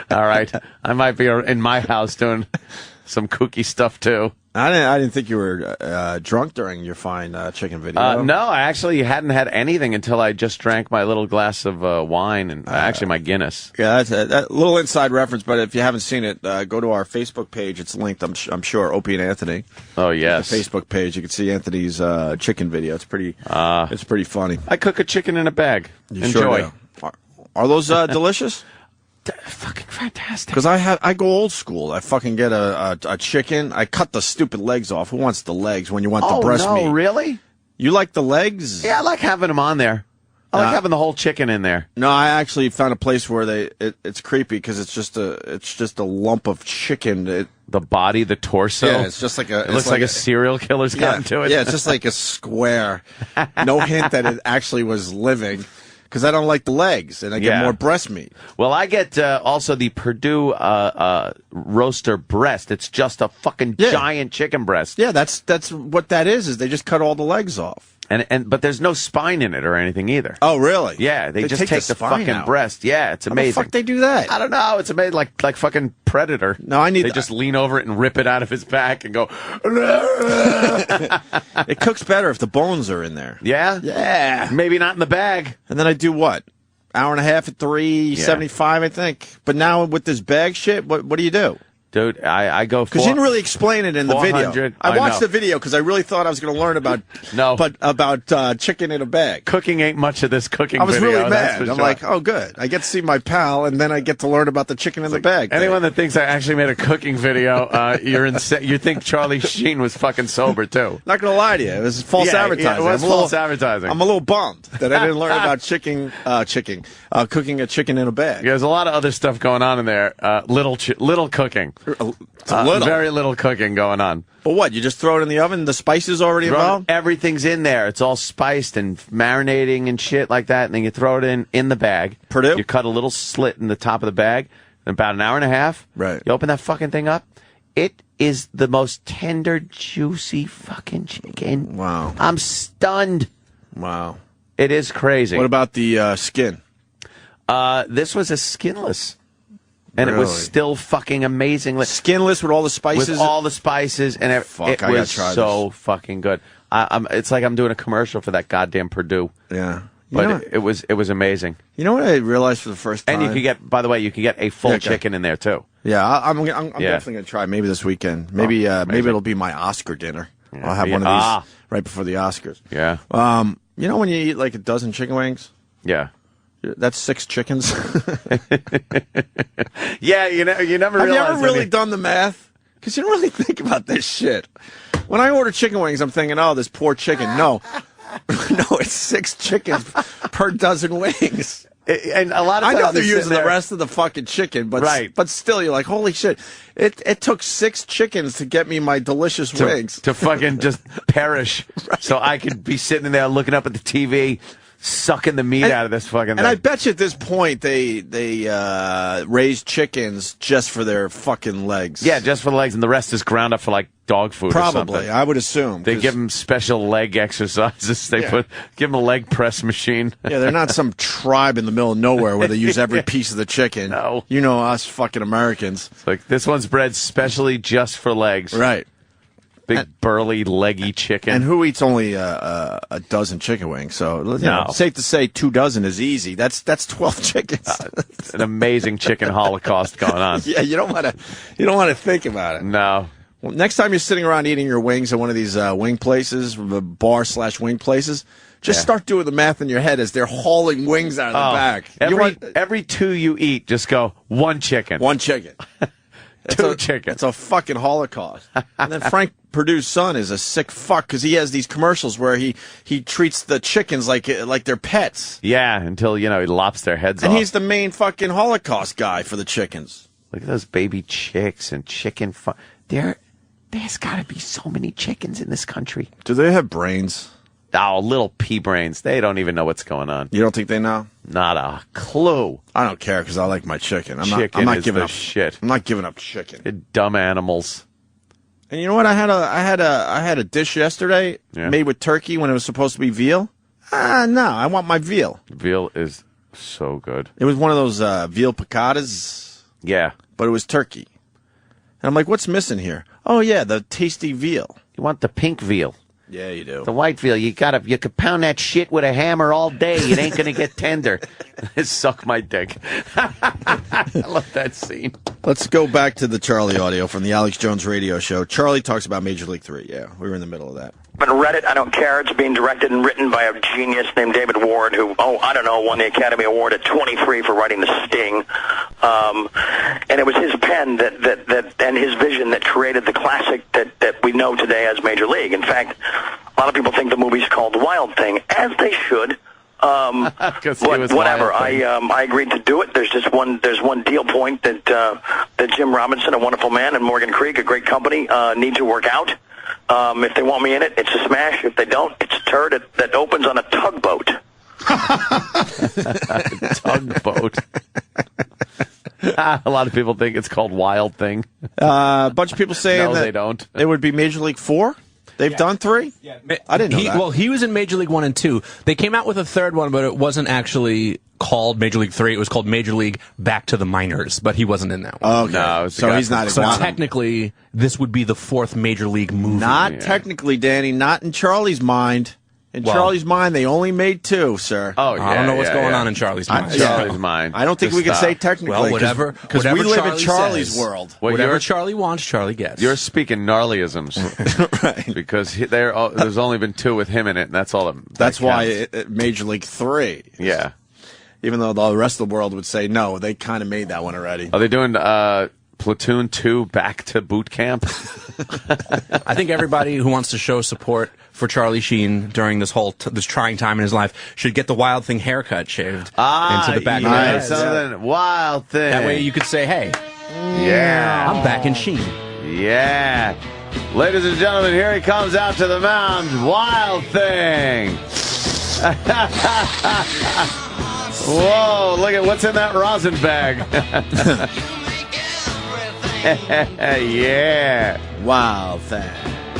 All right. I might be in my house doing some kooky stuff, too. I didn't think you were drunk during your fine chicken video. No, I actually hadn't had anything until I just drank my little glass of wine and actually my Guinness. Yeah, that's a little inside reference, but if you haven't seen it, go to our Facebook page. It's linked, I'm sure, Opie and Anthony. Oh, yes. The Facebook page. You can see Anthony's chicken video. It's pretty funny. I cook a chicken in a bag. You Enjoy. Sure do. Are those delicious? Fucking fantastic. Because I go old school. I fucking get a chicken. I cut the stupid legs off. Who wants the legs when you want the breast meat? Oh, really? You like the legs? Yeah, I like having them on there. I like having the whole chicken in there. No, I actually found a place where it's creepy because it's just a lump of chicken. The body, the torso. Yeah, it's just like it looks like a serial killer's gotten to it. Yeah, it's just like a square. No hint that it actually was living. Because I don't like the legs, and I get more breast meat. Well, I get also the Purdue roaster breast. It's just a fucking giant chicken breast. Yeah, that's what that is they just cut all the legs off. But there's no spine in it or anything either. Oh, really? Yeah, they just take the fucking out. Breast. Yeah, it's amazing. How the fuck they do that? I don't know. It's amazing, like fucking Predator. No, They just lean over it and rip it out of his back and go. It cooks better if the bones are in there. Yeah? Yeah. Maybe not in the bag. And then I do what? Hour and a half at $3.75, I think. But now with this bag shit, what do you do? Dude, I go for... Because you didn't really explain it in the video. I watched the video because I really thought I was going to learn about chicken in a bag. Cooking ain't much of this cooking video. I was video, really mad. I'm like, oh, good. I get to see my pal, and then I get to learn about the chicken in the bag. Anyone that thinks I actually made a cooking video, you're insane. You think Charlie Sheen was fucking sober, too. Not going to lie to you. It was false advertising. Yeah, it was false advertising. I'm a little bummed that I didn't learn about cooking a chicken in a bag. Yeah, there's a lot of other stuff going on in there. Little cooking. Very little cooking going on. But what? You just throw it in the oven? The spices already involved? Everything's in there. It's all spiced and marinating and shit like that. And then you throw it in the bag. Purdue? You cut a little slit in the top of the bag. In about an hour and a half. Right. You open that fucking thing up. It is the most tender, juicy fucking chicken. Wow. I'm stunned. Wow. It is crazy. What about the skin? This was a skinless. And really? It was still fucking amazing. Skinless with all the spices? With all the spices, and it was so fucking good. It's like I'm doing a commercial for that goddamn Purdue. Yeah. But it was amazing. You know what I realized for the first time? And you could get, by the way, a full chicken in there, too. Yeah, I'm definitely going to try maybe this weekend. Maybe it'll be my Oscar dinner. Yeah, I'll have one of these right before the Oscars. Yeah. You know when you eat like a dozen chicken wings? Yeah. That's 6 chickens. Yeah, you never realize. Have you ever really done the math? Because you don't really think about this shit. When I order chicken wings, I'm thinking, oh, this poor chicken. No. No, it's 6 chickens per dozen wings. And a lot of times I know they're using the rest of the fucking chicken, but still, you're like, holy shit! It took 6 chickens to get me my delicious wings to fucking just perish, so I could be sitting there looking up at the TV, sucking the meat out of this fucking thing. And I bet you at this point they raise chickens just for their fucking legs. Yeah, just for the legs, and the rest is ground up for like dog food. Probably, or something. I would assume. They give them special leg exercises. Give them a leg press machine. Yeah, they're not some tribe in the middle of nowhere where they use every piece of the chicken. No. You know us fucking Americans. It's like, this one's bred specially just for legs. Right. Big, burly, leggy chicken. And who eats only a dozen chicken wings? So, safe to say 2 dozen is easy. That's 12 chickens. It's an amazing chicken holocaust going on. Yeah, you don't want to think about it. No. Well, next time you're sitting around eating your wings at one of these wing places, bar/wing places, just start doing the math in your head as they're hauling wings out of the back. Every 2 you eat, just go 1 chicken. 1 chicken. 2 chickens. It's a fucking holocaust. And then Frank Perdue's son is a sick fuck because he has these commercials where he treats the chickens like they're pets. Yeah, until, he lops their heads off. And he's the main fucking Holocaust guy for the chickens. Look at those baby chicks and chicken. There's got to be so many chickens in this country. Do they have brains? Oh, little pea brains. They don't even know what's going on. You don't think they know? Not a clue. I don't care because I like my chicken. I'm not giving up shit. I'm not giving up chicken. Dumb animals. And you know what? I had a dish yesterday made with turkey when it was supposed to be veal. No, I want my veal. Veal is so good. It was one of those veal picadas. Yeah. But it was turkey. And I'm like, what's missing here? Oh, yeah, the tasty veal. You want the pink veal. Yeah, you do. The white veal, you could pound that shit with a hammer all day. It ain't going to get tender. Suck my dick. I love that scene. Let's go back to the Charlie audio from the Alex Jones radio show. Charlie talks about Major League 3. Yeah, we were in the middle of that. I haven't read it. I don't care. It's being directed and written by a genius named David Ward, who, won the Academy Award at 23 for writing The Sting. And it was his pen that and his vision that created the classic that we know today as Major League. In fact, a lot of people think the movie's called Wild Thing, as they should. Whatever. I agreed to do it. There's one deal point that Jim Robinson, a wonderful man, and Morgan Creek, a great company, need to work out. If they want me in it, it's a smash. If they don't, it's a turd that opens on a tugboat. Tugboat. A lot of people think it's called Wild Thing. A bunch of people saying no, that they don't. It would be Major League 4. They've done 3? Yeah. I didn't know that. Well, he was in Major League 1 and 2. They came out with a third one, but it wasn't actually called Major League 3. It was called Major League Back to the Minors, but he wasn't in that one. Okay. No, so he's not. So technically, this would be the 4th Major League movie. Not technically, Danny. Not in Charlie's mind. In Charlie's mind, they only made 2, sir. Oh, yeah. I don't know what's going on in Charlie's mind. Charlie's mind. I don't think we can say technically. Well, whatever. Because we live in Charlie's says, world. Whatever Charlie wants, Charlie gets. You're speaking gnarlyisms. Right. Because there's only been 2 with him in it, and that's all. That's why Major League 3. Yeah. Even though the rest of the world would say no, they kind of made that one already. Are they doing Platoon 2 back to boot camp? I think everybody who wants to show support for Charlie Sheen during this whole this trying time in his life should get the Wild Thing haircut shaved into the back of the head. Something Wild Thing. That way you could say, hey, yeah, I'm back in Sheen. Yeah. Ladies and gentlemen, here he comes out to the mound, Wild Thing. Whoa, look at what's in that rosin bag. Yeah. Wild Thing.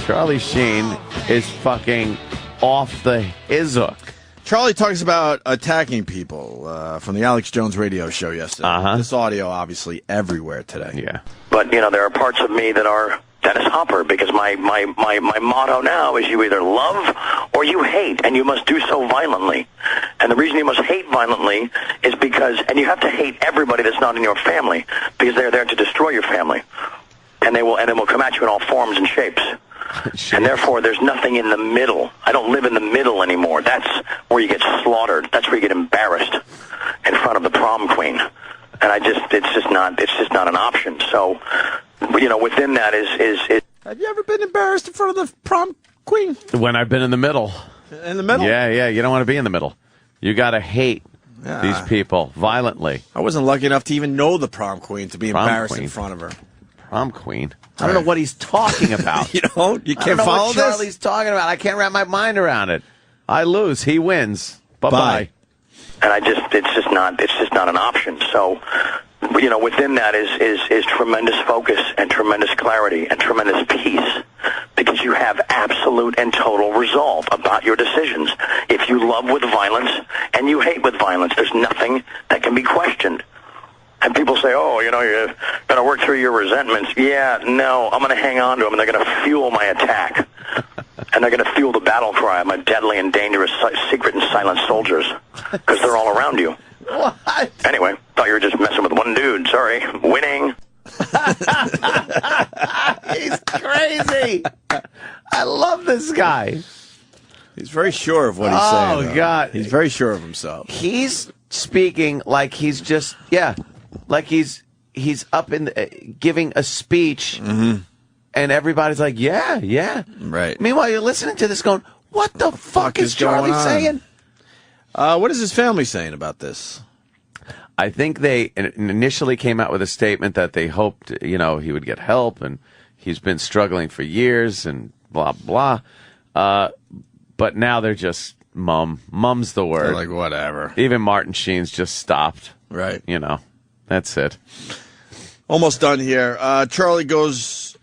Charlie Sheen is fucking off the hizzock. Charlie talks about attacking people from the Alex Jones radio show yesterday. This audio obviously everywhere today. Yeah. But, there are parts of me that are Dennis Hopper, because my motto now is you either love or you hate, and you must do so violently. And the reason you must hate violently is because, and you have to hate everybody that's not in your family, because they're there to destroy your family. And they will come at you in all forms and shapes. And therefore, there's nothing in the middle. I don't live in the middle anymore. That's where you get slaughtered. That's where you get embarrassed in front of the prom queen. And it's just not an option. So, within that is. Have you ever been embarrassed in front of the prom queen? When I've been in the middle. In the middle? Yeah. You don't want to be in the middle. You got to hate these people violently. I wasn't lucky enough to even know the prom queen to be embarrassed in front of her. Prom queen? I don't know what he's talking about. You can't follow this? I don't know what Charlie's talking about. I can't wrap my mind around it. I lose. He wins. Bye-bye. And it's just not an option. So, within that is tremendous focus and tremendous clarity and tremendous peace, because you have absolute and total resolve about your decisions. If you love with violence and you hate with violence, there's nothing that can be questioned. And people say, you're going to work through your resentments. Yeah, no, I'm going to hang on to them, and they're going to fuel my attack. And they're going to fuel the battle cry of my deadly and dangerous secret and silent soldiers, because they're all around you. What? Anyway, thought you were just messing with one dude. Sorry. Winning. He's crazy. I love this guy. He's very sure of what he's saying. Oh, God. He's very sure of himself. He's speaking like he's just, like he's up in giving a speech, and everybody's like, yeah. Right. Meanwhile, you're listening to this going, what the fuck is Charlie saying? What is his family saying about this? I think they initially came out with a statement that they hoped, he would get help, and he's been struggling for years, and blah, blah. But now they're just mum's the word. They're like, whatever. Even Martin Sheen's just stopped. Right. That's it. Almost done here. Charlie goes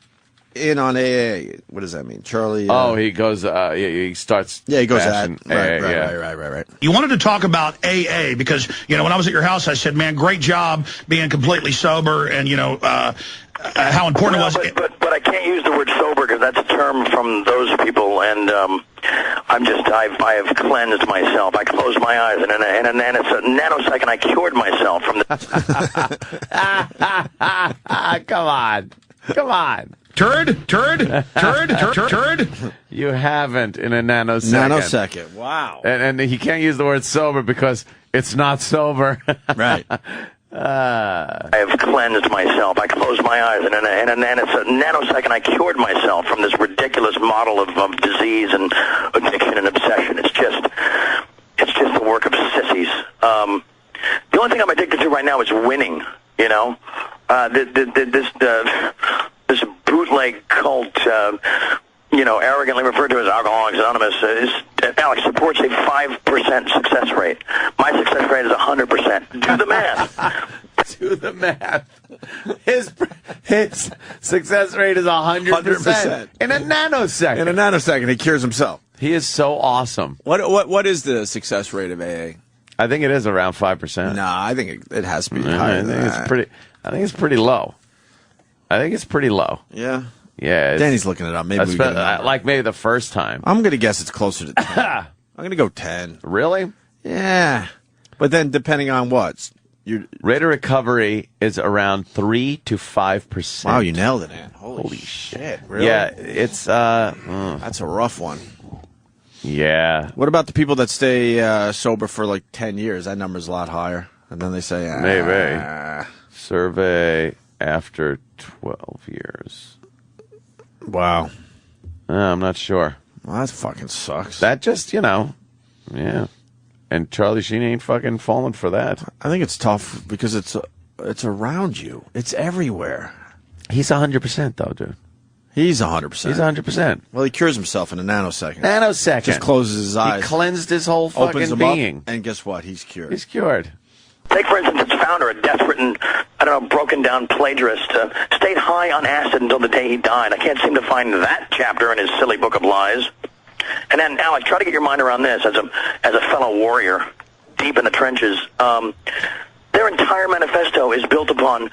in on AA. What does that mean, Charlie? He goes. He starts. Yeah, he goes bashing at. AA, Right. You wanted to talk about AA because, when I was at your house, I said, man, great job being completely sober and, how important it was. But I can't use the word sober because that's a term from those people, and I have cleansed myself. I closed my eyes, and then it's a nanosecond I cured myself from the... Come on. Turd. You haven't in a nanosecond. Nanosecond. Wow. And he can't use the word sober because it's not sober. Right. I have cleansed myself. I closed my eyes, and then it's a nanosecond I cured myself from this ridiculous model of disease and addiction and obsession. It's just the work of sissies. The only thing I'm addicted to right now is winning. This bootleg cult, arrogantly referred to as Alcoholics Anonymous, Alex, supports a 5% success rate. My success rate is 100%. Do the math. Do the math. His success rate is 100%. In a nanosecond. In a nanosecond, he cures himself. He is so awesome. What is the success rate of AA? I think it is around 5%. No, I think it has to be higher than that. I think it's pretty low. Yeah. Yeah. Danny's looking it up. Maybe maybe the first time. I'm going to guess it's closer to 10. I'm going to go 10. Really? Yeah. But then depending on what? Rate of recovery is around 3 to 5%. Wow, you nailed it, man. Holy shit. Really? Yeah, it's that's a rough one. Yeah. What about the people that stay sober for like 10 years? That number's a lot higher. And then they say, maybe. Survey after 12 years. Wow. I'm not sure. Well, that fucking sucks. That just, yeah. And Charlie Sheen ain't fucking falling for that. I think it's tough because it's around you. It's everywhere. He's 100% though, dude. He's 100%. He's 100%. Well, he cures himself in a nanosecond. Nanosecond. Just closes his eyes. He cleansed his whole fucking being. Up, and guess what? He's cured. He's cured. Take, for instance, its founder, a desperate and, broken down plagiarist, stayed high on acid until the day he died. I can't seem to find that chapter in his silly book of lies. And then, Alex, try to get your mind around this as a fellow warrior deep in the trenches. Their entire manifesto is built upon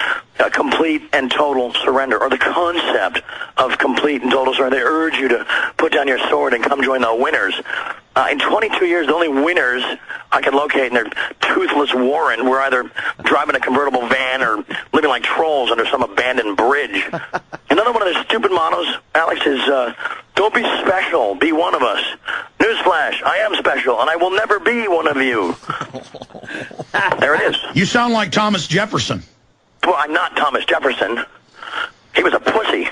complete and total surrender, or the concept of complete and total surrender. They urge you to put down your sword and come join the winners. In 22 years, the only winners I could locate in their toothless warren were either driving a convertible van or living like trolls under some abandoned bridge. Another one of their stupid mottos, Alex, is don't be special, be one of us. Newsflash, I am special, and I will never be one of you. There it is. You sound like Thomas Jefferson. Well, I'm not Thomas Jefferson. He was a pussy.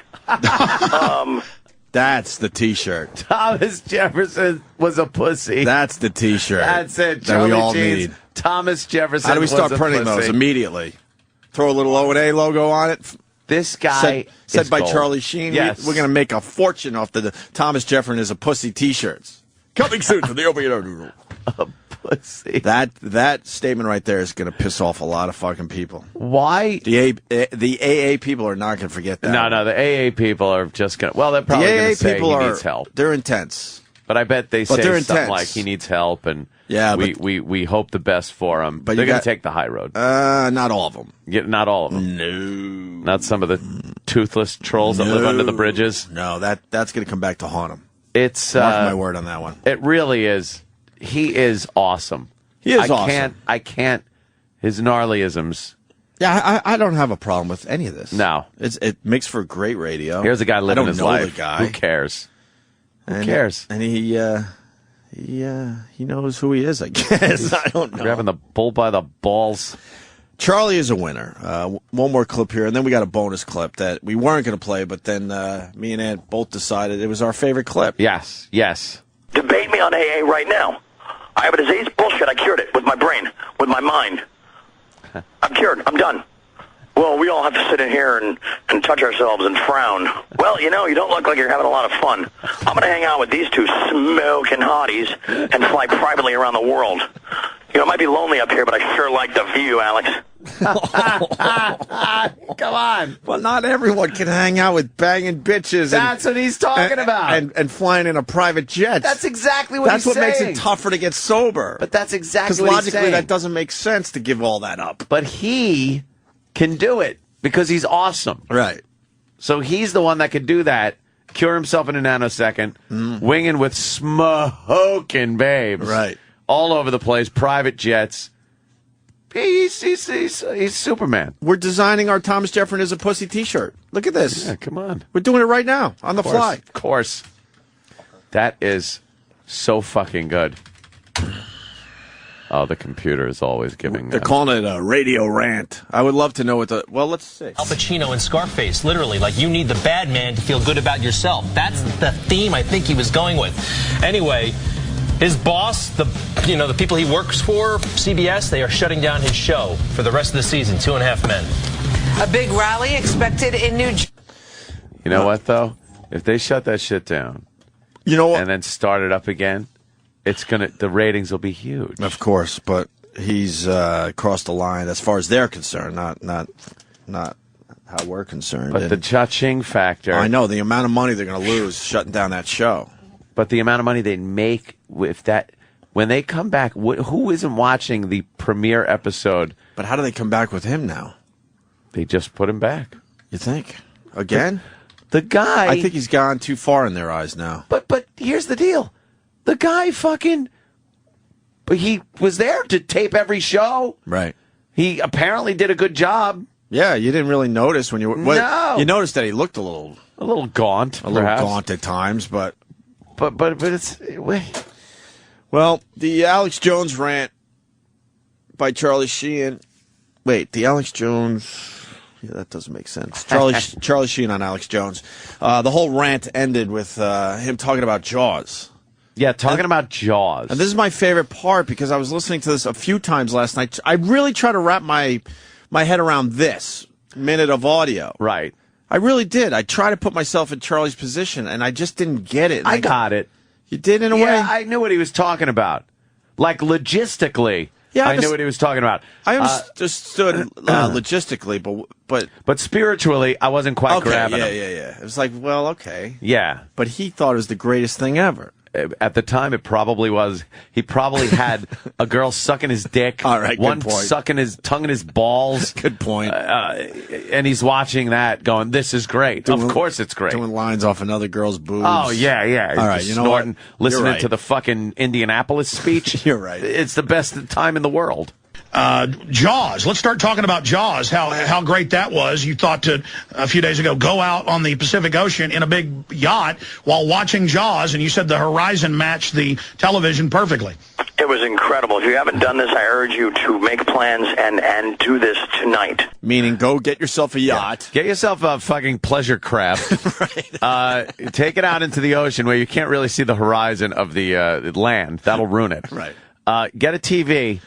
That's the T-shirt. Thomas Jefferson was a pussy. That's the T-shirt. That's it. That we all Sheen's need. Thomas Jefferson. How do we start was a printing pussy. those immediately? Throw a little O&A logo on it. This guy said by gold. Charlie Sheen. Yes. We're going to make a fortune off the Thomas Jefferson is a pussy T-shirts. Coming soon to the Opie. A pussy. That statement right there is going to piss off a lot of fucking people. Why? The AA people are not going to forget that. No, the AA people are just going to... Well, they're probably going to say he needs help. They're intense. But I bet they say they're something intense. like he needs help, and yeah, we hope the best for him. But they're going to take the high road. Not all of them. Not all of them. No. Not some of the toothless trolls that live under the bridges. No, that's going to come back to haunt him. It's mark my word on that one. It really is. He is awesome. He is awesome. I can't. His gnarlyisms. Yeah, I don't have a problem with any of this. No, it makes for great radio. Here's a guy living his life. The guy. Who cares? Who cares? And he knows who he is. I guess I don't know. Grabbing the bull by the balls. Charlie is a winner. One more clip here, and then we got a bonus clip that we weren't going to play, but then me and Ant both decided it was our favorite clip. Yes. Debate me on AA right now. I have a disease? Bullshit. I cured it with my brain, with my mind. I'm cured. I'm done. Well, we all have to sit in here and touch ourselves and frown. Well, you don't look like you're having a lot of fun. I'm going to hang out with these two smoking hotties and fly privately around the world. It might be lonely up here, but I sure like the view, Alex. Come on. Well, not everyone can hang out with banging bitches. That's what he's talking about. And flying in a private jet. That's exactly what he's saying. That's what makes it tougher to get sober. But that's exactly what Because he's logically, saying. that doesn't make sense to give all that up. But he can do it because he's awesome. Right. So he's the one that could do that, cure himself in a nanosecond, winging with smoking babes. Right. All over the place, private jets. He's Superman. We're designing our Thomas Jefferson is a pussy t-shirt. Look at this. Yeah, come on. We're doing it right now on the fly. Of course. That is so fucking good. Oh, the computer is always giving... They're calling it a radio rant. I would love to know what the... Well, let's see. Al Pacino in Scarface, literally, like you need the bad man to feel good about yourself. That's the theme I think he was going with. Anyway, his boss, the people he works for, CBS, they are shutting down his show for the rest of the season, 2.5 Men. A big rally expected in New Jersey. You know what, though? If they shut that shit down... You know what? And then start it up again... the ratings will be huge. Of course, but he's crossed the line as far as they're concerned, not how we're concerned. But the cha-ching factor. I know the amount of money they're going to lose shutting down that show. But the amount of money they make when they come back, who isn't watching the premiere episode? But how do they come back with him now? They just put him back. You think? Again? The guy. I think he's gone too far in their eyes now. But here's the deal. The guy but he was there to tape every show. Right. He apparently did a good job. Yeah, you didn't really notice when you were... No. You noticed that he looked a little gaunt, a little gaunt at times, but it's... Well, the Alex Jones rant by Charlie Sheen... Wait, the Alex Jones... Yeah, that doesn't make sense. Charlie Sheen on Alex Jones. The whole rant ended with him talking about Jaws. Yeah, talking about Jaws. And this is my favorite part because I was listening to this a few times last night. I really try to wrap my head around this minute of audio. Right. I really did. I tried to put myself in Charlie's position, and I just didn't get it. I got it. You did in a way? Yeah, I knew what he was talking about. Like, logistically, I knew what he was talking about. I understood logistically, but spiritually, I wasn't quite grabbing him. Yeah. It was like, well, okay. Yeah. But he thought it was the greatest thing ever. At the time, it probably was. He probably had a girl sucking his dick. All right, one good point. sucking his tongue in his balls. Good point. And he's watching that, going, "This is great. Of course, it's great." Doing lines off another girl's boobs. Oh yeah. All right, you know what? Listening to the fucking Indianapolis speech. You're right. It's the best time in the world. Jaws. Let's start talking about Jaws, how great that was. You thought a few days ago, go out on the Pacific Ocean in a big yacht while watching Jaws, and you said the horizon matched the television perfectly. It was incredible. If you haven't done this, I urge you to make plans and do this tonight. Meaning go get yourself a yacht. Get yourself a fucking pleasure craft. Right. Take it out into the ocean where you can't really see the horizon of the land. That'll ruin it. Right. Get a TV.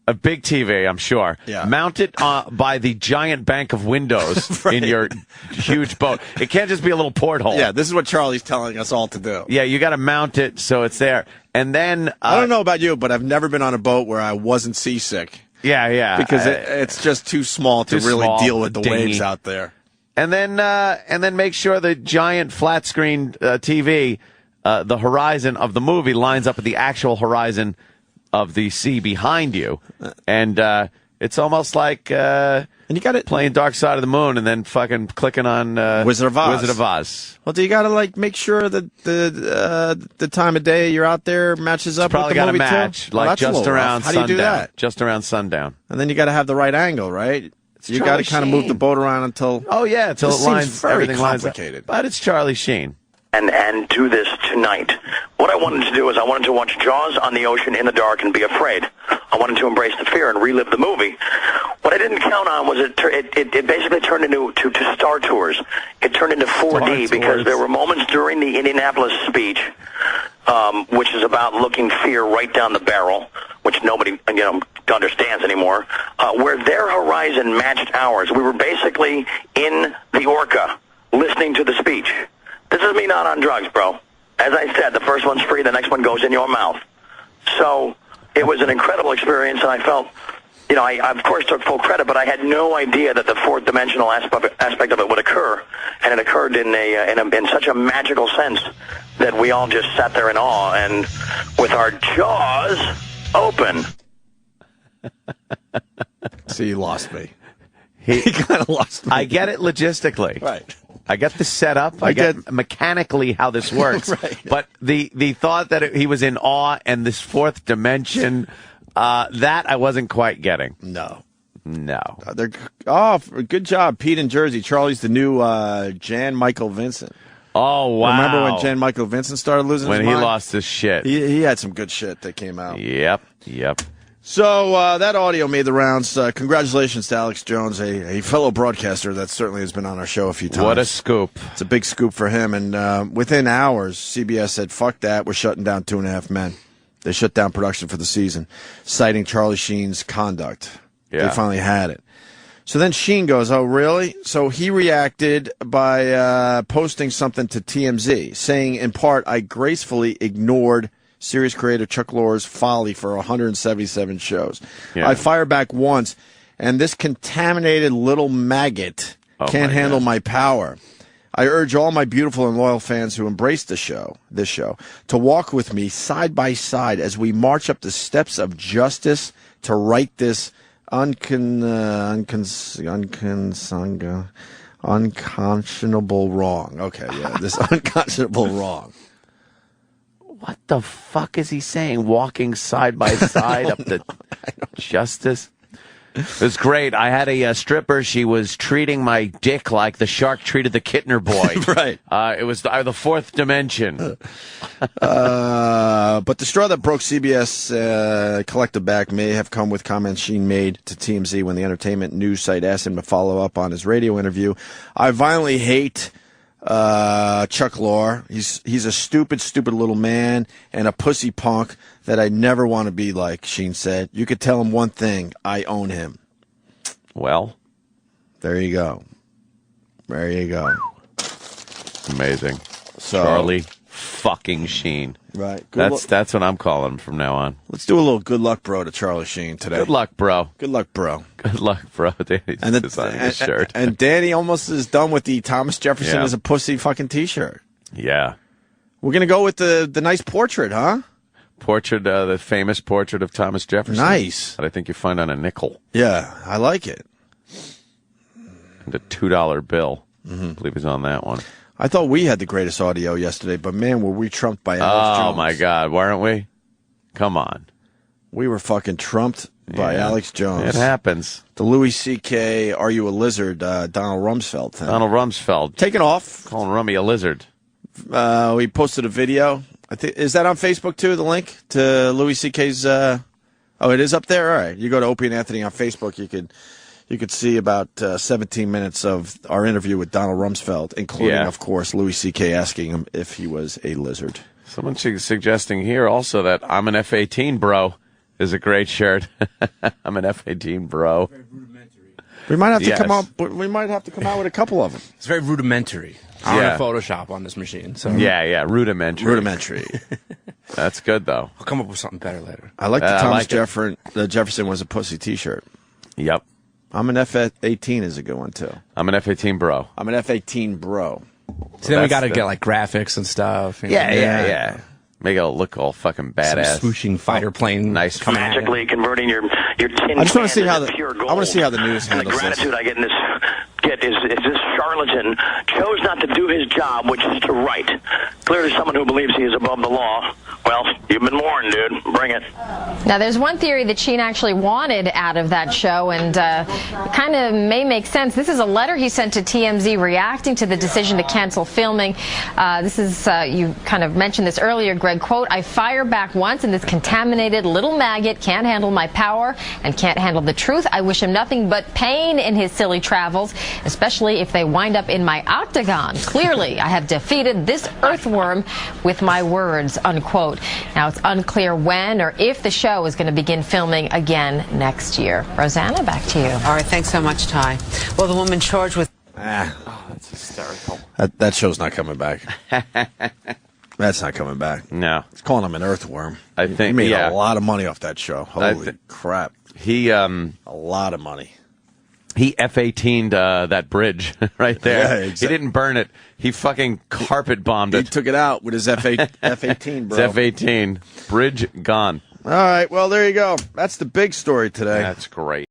A big TV, I'm sure. Yeah. Mount it by the giant bank of windows in your huge boat. It can't just be a little porthole. Yeah, this is what Charlie's telling us all to do. Yeah, you got to mount it so it's there. And then... I don't know about you, but I've never been on a boat where I wasn't seasick. Yeah. Because it's just too small to really deal with the waves out there. And then make sure the giant flat screen TV, the horizon of the movie lines up with the actual horizon of the sea behind you, and it's almost like and you got it playing Dark Side of the Moon and then fucking clicking on Wizard of Oz. Wizard of Oz. Well, do you got to make sure that the time of day you're out there matches up? Probably got to match, too? like just around How sundown. do you do that? Just around sundown. And then you got to have the right angle, right? You got to kind of move the boat around until. Oh yeah, until it lines. Everything lines up. But it's Charlie Sheen. And do this tonight. What I wanted to do is I wanted to watch Jaws on the ocean in the dark and be afraid. I wanted to embrace the fear and relive the movie. What I didn't count on was it basically turned into Star Tours. It turned into 4D because there were moments during the Indianapolis speech, which is about looking fear right down the barrel, which nobody understands anymore, where their horizon matched ours. We were basically in the Orca listening to the speech. This is me not on drugs, bro. As I said, the first one's free, the next one goes in your mouth. So it was an incredible experience, and I felt you know, I of course took full credit, but I had no idea that the fourth dimensional aspect of it would occur, and it occurred in such a magical sense that we all just sat there in awe and with our jaws open. See, he lost me. He kind of lost me. I get it logistically. Right. I get the setup. I get mechanically how this works. Right. But the thought that he was in awe and this fourth dimension, that I wasn't quite getting. No. Good job, Pete in Jersey. Charlie's the new Jan Michael Vincent. Oh, wow. Remember when Jan Michael Vincent started losing his mind? When he lost his shit. He had some good shit that came out. Yep. So that audio made the rounds. Congratulations to Alex Jones, a fellow broadcaster that certainly has been on our show a few times. What a scoop. It's a big scoop for him. And within hours, CBS said, fuck that, we're shutting down 2.5 Men. They shut down production for the season, citing Charlie Sheen's conduct. Yeah. They finally had it. So then Sheen goes, oh, really? So he reacted by posting something to TMZ, saying, in part, I gracefully ignored series creator Chuck Lorre's folly for 177 shows. Yeah. I fire back once, and this contaminated little maggot can't handle my power. I urge all my beautiful and loyal fans who embrace this show, to walk with me side by side as we march up the steps of justice to right this unconscionable wrong. Okay, yeah, this unconscionable wrong. What the fuck is he saying? Walking side by side up the justice? It was great. I had a stripper. She was treating my dick like the shark treated the Kittner boy. Right. It was the fourth dimension. But the straw that broke CBS collective back may have come with comments Sheen made to TMZ when the entertainment news site asked him to follow up on his radio interview. I violently hate Chuck Lorre. He's a stupid little man and a pussy punk that I never want to be like, Sheen said. You could tell him one thing. I own him. Well, there you go. Amazing. So, Charlie fucking Sheen. Right. That's what I'm calling him from now on. Let's do a little good luck, bro, to Charlie Sheen today. Good luck, bro. Good luck, bro. Good luck, bro. Danny's designing his shirt. And Danny almost is done with the Thomas Jefferson as a pussy fucking T-shirt. Yeah. We're going to go with the nice portrait, huh? The famous portrait of Thomas Jefferson. Nice. That I think you find on a nickel. Yeah, I like it. And a $2 bill. I believe he's on that one. I thought we had the greatest audio yesterday, but man, were we trumped by Alex Jones. Oh, my God. Weren't we? Come on. We were fucking trumped by Alex Jones. It happens. The Louis C.K. Are You a Lizard? Donald Rumsfeld thing. Donald Rumsfeld. Taken off. Calling Rummy a lizard. We posted a video. Is that on Facebook, too, the link to Louis C.K.'s... it is up there? All right. You go to Opie and Anthony on Facebook, you could see about 17 minutes of our interview with Donald Rumsfeld, including, of course, Louis C.K. asking him if he was a lizard. Someone's suggesting here also that I'm an F-18 bro is a great shirt. I'm an F-18 bro. We might have to come up. We might have to come out with a couple of them. It's very rudimentary. I don't have Photoshop on this machine. So rudimentary. That's good though. I'll come up with something better later. I like the Thomas Jefferson. The Jefferson was a pussy T-shirt. Yep. I'm an F-18 is a good one too. I'm an F-18 bro. I'm an F-18 bro. So then we got to get like graphics and stuff. Yeah. Make it look all fucking badass. Some swooshing fighter plane, nice, magically converting your tin. I just want to see how pure gold. I want to see how the news handles the gratitude this. I get in this is this charlatan chose not to do his job, which is to write. Clearly, someone who believes he is above the law. Well, you've been warned, dude. Bring it. Now, there's one theory that Sheen actually wanted out of that show, and it kind of may make sense. This is a letter he sent to TMZ reacting to the decision to cancel filming. This is, you kind of mentioned this earlier, Greg, quote, I fire back once, and this contaminated little maggot can't handle my power and can't handle the truth. I wish him nothing but pain in his silly travels, especially if they wind up in my octagon. Clearly, I have defeated this earthworm with my words, unquote. Now, it's unclear when or if the show is going to begin filming again next year. Rosanna, back to you. All right, thanks so much, Ty. Well, the woman charged with... that's hysterical. That show's not coming back. That's not coming back. No. It's calling him an earthworm. I think, he made a lot of money off that show. Holy crap. He a lot of money. He F-18'd that bridge right there. Yeah, exactly. He didn't burn it. He fucking carpet bombed it. He took it out with his F-18, bro. His F-18. Bridge gone. All right, well, there you go. That's the big story today. That's great.